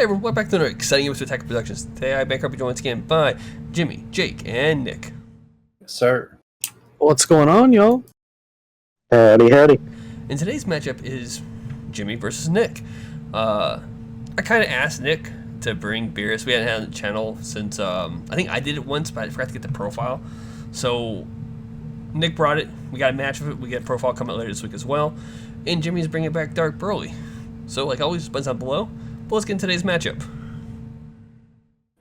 everyone, welcome back to another exciting episode of Attack Productions. Today I be joined once again by Jimmy, Jake, and Nick. Sir. What's going on, y'all? Howdy, howdy. And today's matchup is Jimmy versus Nick. I kind of asked Nick to bring Beerus. We hadn't had it on the channel since, I think I did it once, but I forgot to get the profile. So, Nick brought it. We got a match of it. We got a profile coming out later this week as well. And Jimmy's bringing back Dark Broly. So, like always, buttons down below. But let's get into today's matchup.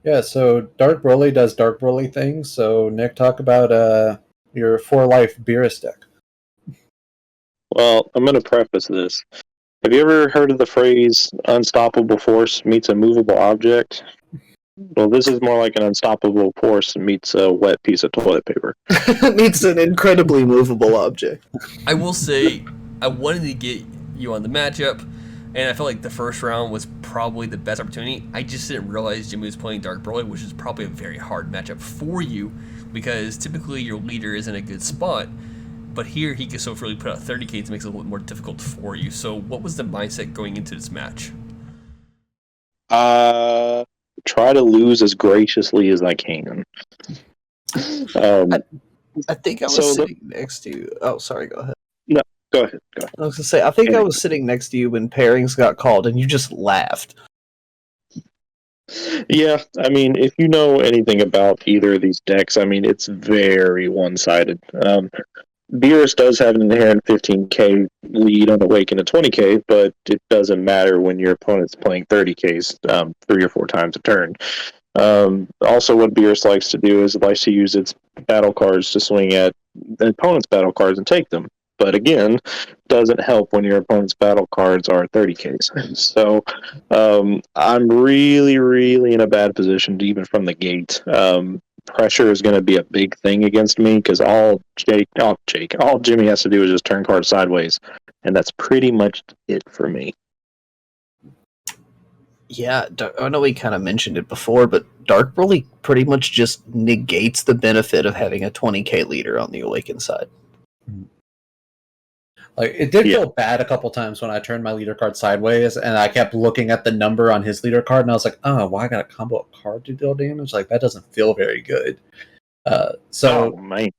Yeah, so Dark Broly does Dark Broly things. So, Nick, talk about your 4-life Beerus deck. Well, I'm going to preface this. Have you ever heard of the phrase, unstoppable force meets a movable object? Well, this is more like an unstoppable force meets a wet piece of toilet paper. Meets an incredibly movable object. I will say, I wanted to get you on the matchup, and I felt like the first round was probably the best opportunity. I just didn't realize Jimmy was playing Dark Broly, which is probably a very hard matchup for you, because typically your leader is in a good spot, but here he can so freely put out 30k to make it a little bit more difficult for you. So what was the mindset going into this match? Try to lose as graciously as I can. I think I was sitting next to you. Oh, sorry, go ahead. No, go ahead. I was going to say, I think I was sitting next to you when pairings got called, and you just laughed. Yeah, I mean, if you know anything about either of these decks, I mean, it's very one-sided. Beerus does have an inherent 15k lead on Awaken to 20k, but it doesn't matter when your opponent's playing 30ks 3 or 4 times a turn. Also, what Beerus likes to do is it likes to use its battle cards to swing at the opponent's battle cards and take them. But again, doesn't help when your opponent's battle cards are 30ks. So I'm really, really in a bad position even from the gate. Pressure is going to be a big thing against me because all Jimmy has to do is just turn cards sideways, and that's pretty much it for me. Yeah, I know we kind of mentioned it before, but Dark Broly pretty much just negates the benefit of having a 20k leader on the Awaken side. Like, it did feel bad a couple times when I turned my leader card sideways, and I kept looking at the number on his leader card, and I was like, oh, well, I got a combo of card to deal damage? Like, that doesn't feel very good. Oh, man.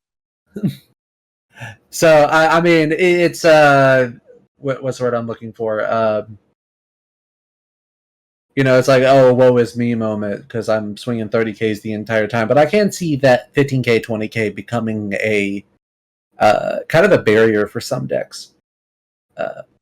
So, I mean, it's, what's the word I'm looking for? It's like, oh, woe is me moment, because I'm swinging 30ks the entire time. But I can see that 15k, 20k becoming a kind of a barrier for some decks.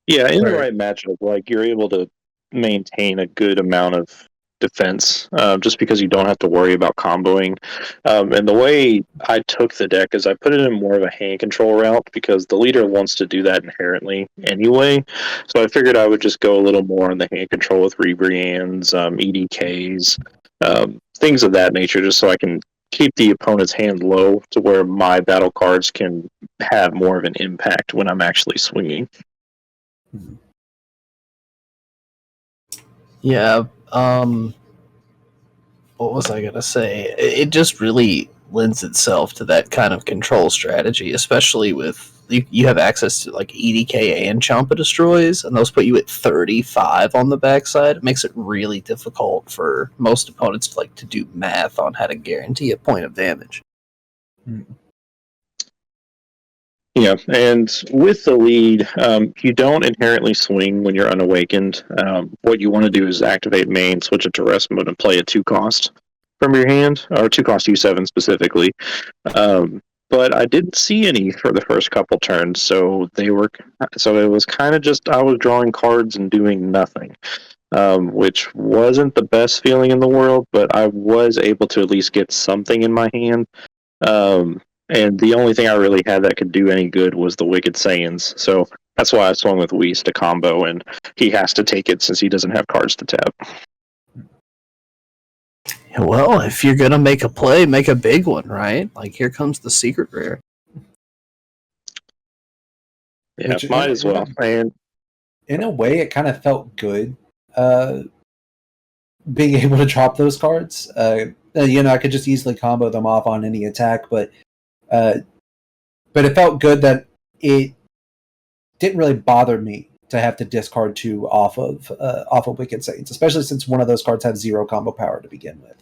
Yeah, in the right matchup, like you're able to maintain a good amount of defense, just because you don't have to worry about comboing. And the way I took the deck is I put it in more of a hand control route because the leader wants to do that inherently anyway. So I figured I would just go a little more on the hand control with Rebrians, EDKs, things of that nature, just so I can keep the opponent's hand low to where my battle cards can have more of an impact when I'm actually swinging. Yeah, what was I going to say? It just really lends itself to that kind of control strategy, especially with you have access to like EDK and Champa Destroys, and those put you at 35 on the backside. It makes it really difficult for most opponents to do math on how to guarantee a point of damage. Yeah, and with the lead, you don't inherently swing when you're unawakened. What you want to do is activate main, switch it to rest mode, and play a 2-cost from your hand, or 2-cost U7 specifically. But I didn't see any for the first couple turns, so it was kind of just I was drawing cards and doing nothing, which wasn't the best feeling in the world, but I was able to at least get something in my hand. And the only thing I really had that could do any good was the Wicked Saiyans, so that's why I swung with Whis to combo, and he has to take it since he doesn't have cards to tap. Well, if you're gonna make a play, make a big one, right? Like, here comes the secret rare. Yeah, might as well. And in a way, it kind of felt good being able to drop those cards. I could just easily combo them off on any attack, but it felt good that it didn't really bother me to have to discard 2 off of Wicked Saints, especially since one of those cards have 0 combo power to begin with.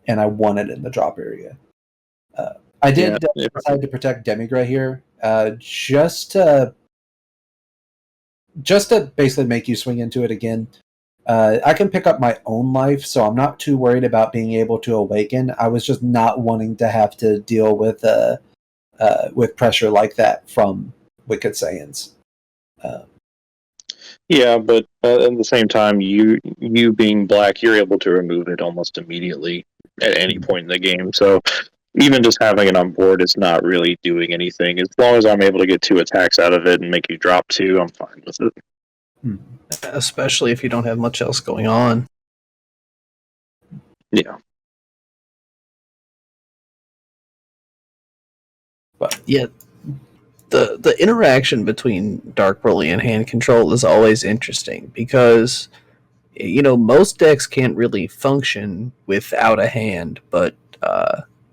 And I won it in the drop area. I did decide to protect Demigra here, just to basically make you swing into it again. I can pick up my own life, so I'm not too worried about being able to awaken. I was just not wanting to have to deal with pressure like that from Wicked Saiyans. Yeah, but at the same time, you being black, you're able to remove it almost immediately at any point in the game. So even just having it on board is not really doing anything. As long as I'm able to get 2 attacks out of it and make you drop 2, I'm fine with it. Especially if you don't have much else going on. Yeah. But yeah, the interaction between Dark Broly and hand control is always interesting because most decks can't really function without a hand, but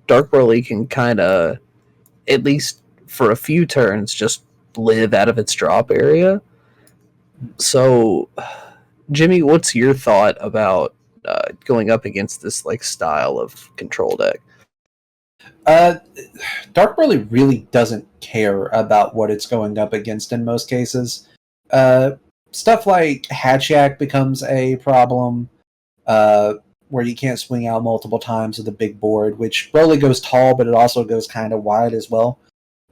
Dark Broly can kind of, at least for a few turns, just live out of its drop area. So, Jimmy, what's your thought about going up against this style of control deck? Dark Broly really doesn't care about what it's going up against in most cases. Stuff like Hatchiak becomes a problem, where you can't swing out multiple times with a big board, which Broly goes tall, but it also goes kind of wide as well,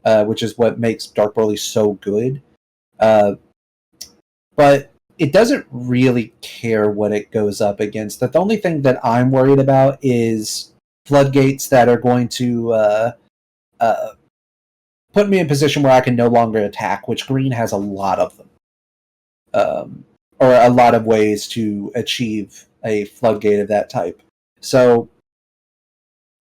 which is what makes Dark Broly so good. But it doesn't really care what it goes up against. The only thing that I'm worried about is floodgates that are going to put me in a position where I can no longer attack, which green has a lot of them. Or a lot of ways to achieve a floodgate of that type. So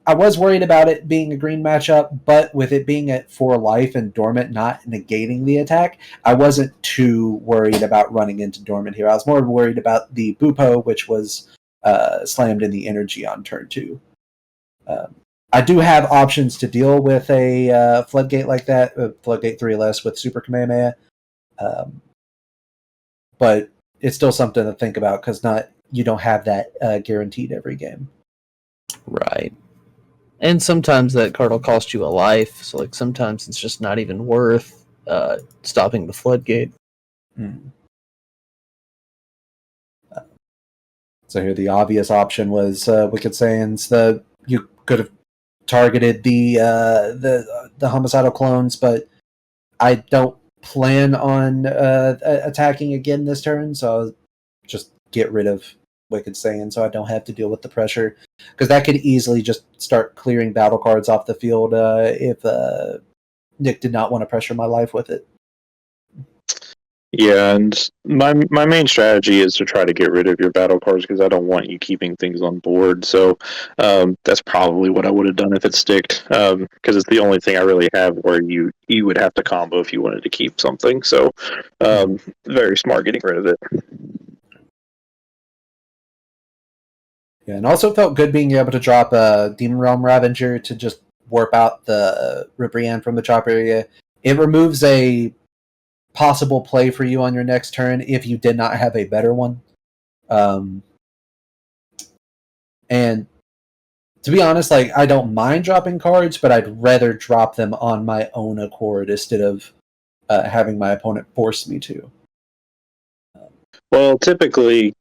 I was worried about it being a green matchup, but with it being at 4 life and Dormant not negating the attack, I wasn't too worried about running into Dormant here. I was more worried about the Bupo, which was slammed in the energy on turn 2. I do have options to deal with a floodgate like that, floodgate 3 less with Super Kamehameha, but it's still something to think about because you don't have that guaranteed every game. Right. And sometimes that card will cost you a life, so sometimes it's just not even worth stopping the floodgate. So here the obvious option was Wicked Saiyans. You could have targeted the homicidal clones, but I don't plan on attacking again this turn, so I'll just get rid of Wicked Saiyan so I don't have to deal with the pressure, because that could easily just start clearing battle cards off the field if Nick did not want to pressure my life with it. Yeah, and my main strategy is to try to get rid of your battle cards because I don't want you keeping things on board. So that's probably what I would have done if it sticked, because it's the only thing I really have where you would have to combo if you wanted to keep something. So very smart getting rid of it. Yeah, and also felt good being able to drop a Demon Realm Ravager to just warp out the Ribrianne from the drop area. It removes a possible play for you on your next turn if you did not have a better one. And to be honest, I don't mind dropping cards, but I'd rather drop them on my own accord instead of having my opponent force me to. Well, typically,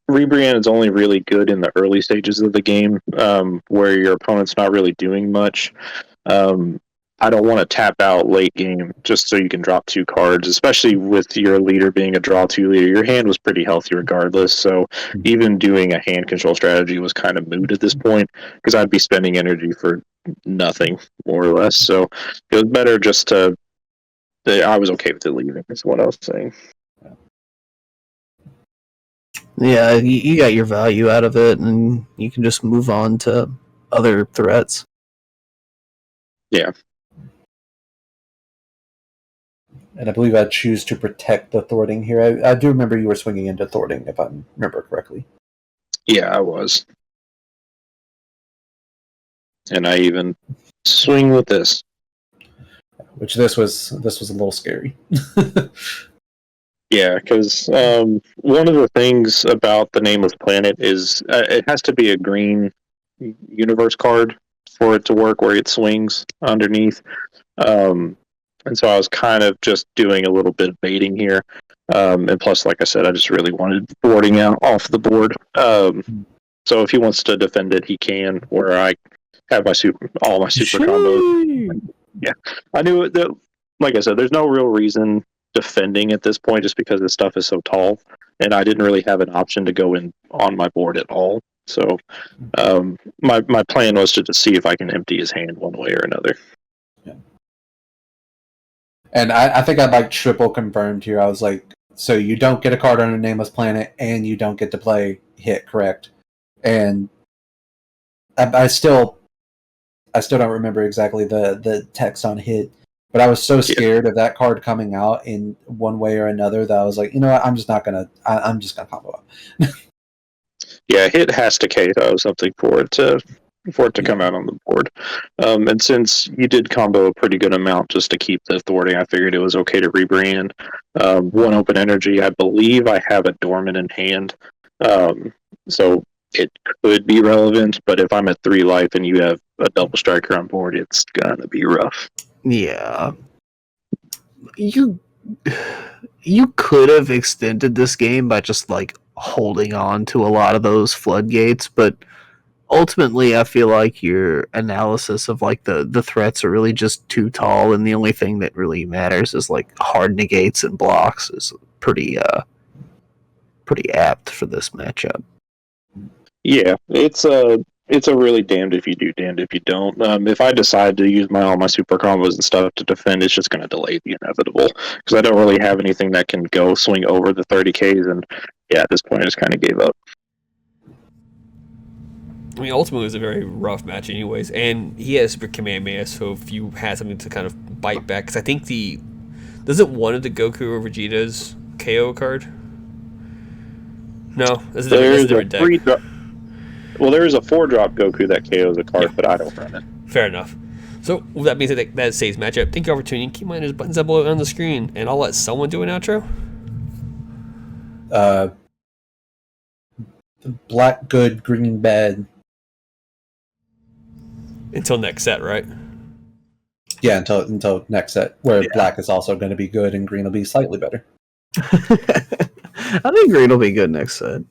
Rebriand is only really good in the early stages of the game, where your opponent's not really doing much. I don't want to tap out late game just so you can drop 2 cards, especially with your leader being a draw 2 leader. Your hand was pretty healthy regardless, so even doing a hand control strategy was kind of moot at this point because I'd be spending energy for nothing, more or less. So it was better just to... I was okay with it leaving, is what I was saying. Yeah, you got your value out of it, and you can just move on to other threats. Yeah. And I believe I'd choose to protect the thwarting here. I do remember you were swinging into thwarting, if I remember correctly. Yeah, I was. And I even swing with this. which this was a little scary. Yeah, because one of the things about the Nameless Planet is it has to be a green universe card for it to work, where it swings underneath. And so I was kind of just doing a little bit of baiting here. And plus, like I said, I just really wanted boarding out off the board. So if he wants to defend it, he can. Where I have all my super combos. Yeah, I knew that. Like I said, there's no real reason defending at this point, just because this stuff is so tall, and I didn't really have an option to go in on my board at all. So my plan was to just see if I can empty his hand one way or another. Yeah. And I think I like triple confirmed here. I was like, so you don't get a card on a Nameless Planet, and you don't get to play hit, correct? And I still don't remember exactly the text on hit, but I was so scared of that card coming out in one way or another that I was like, you know what, I'm just gonna combo up. Yeah, hit has to KO something for it to come out on the board. And since you did combo a pretty good amount just to keep the thwarting, I figured it was okay to rebrand. One open energy, I believe I have a dormant in hand. So it could be relevant, but if I'm at 3 life and you have a double striker on board, it's gonna be rough. Yeah. You could have extended this game by just like holding on to a lot of those floodgates, but ultimately I feel like your analysis of like the threats are really just too tall, and the only thing that really matters is like hard negates and blocks is pretty apt for this matchup. Yeah, it's a really damned if you do, damned if you don't. If I decide to use all my super combos and stuff to defend, it's just going to delay the inevitable, because I don't really have anything that can go swing over the 30Ks, and yeah, at this point I just kind of gave up. I mean, ultimately, it was a very rough match, anyways. And he has Super Kamehameha, so if you had something to kind of bite back, because I think doesn't one of the Goku or Vegeta's KO card? No, that's a different deck. Well, there is a 4-drop Goku that KOs a card, but I don't run it. Fair enough. So with that being said, that saves matchup. Thank you all for tuning in. Keep in mind there's buttons up below on the screen, and I'll let someone do an outro. Black good, green bad. Until next set, right? Yeah, until next set, where black is also going to be good and green will be slightly better. I think green will be good next set.